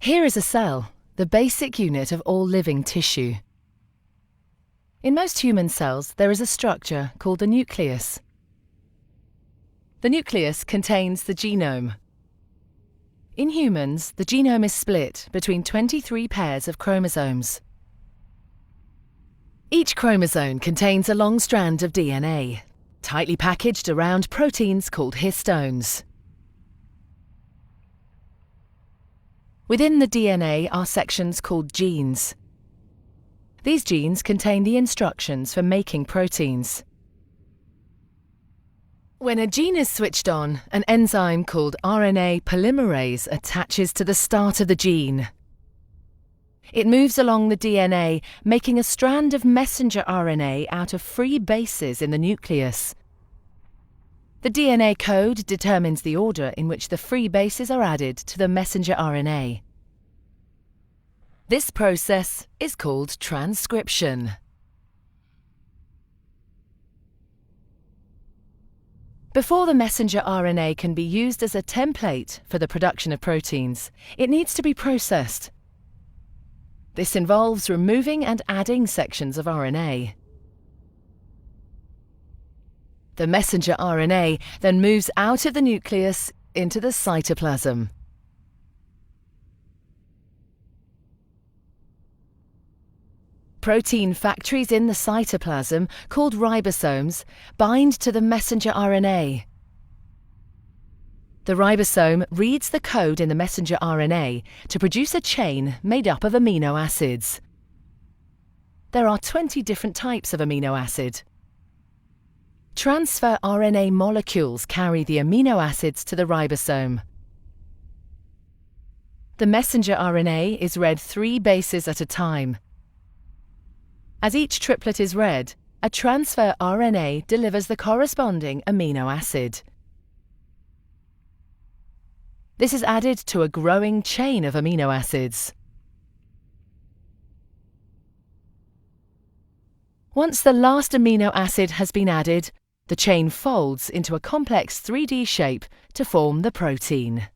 Here is a cell, the basic unit of all living tissue. In most human cells, there is a structure called the nucleus. The nucleus contains the genome. In humans, the genome is split between 23 pairs of chromosomes. Each chromosome contains a long strand of DNA, tightly packaged around proteins called histones. Within the DNA are sections called genes. These genes contain the instructions for making proteins. When a gene is switched on, an enzyme called RNA polymerase attaches to the start of the gene. It moves along the DNA, making a strand of messenger RNA out of free bases in the nucleus. The DNA code determines the order in which the free bases are added to the messenger RNA. This process is called transcription. Before the messenger RNA can be used as a template for the production of proteins, it needs to be processed. This involves removing and adding sections of RNA. The messenger RNA then moves out of the nucleus into the cytoplasm. Protein factories in the cytoplasm, called ribosomes, bind to the messenger RNA. The ribosome reads the code in the messenger RNA to produce a chain made up of amino acids. There are 20 different types of amino acid. Transfer RNA molecules carry the amino acids to the ribosome. The messenger RNA is read 3 bases at a time. As each triplet is read, a transfer RNA delivers the corresponding amino acid. This is added to a growing chain of amino acids. Once the last amino acid has been added, the chain folds into a complex 3D shape to form the protein.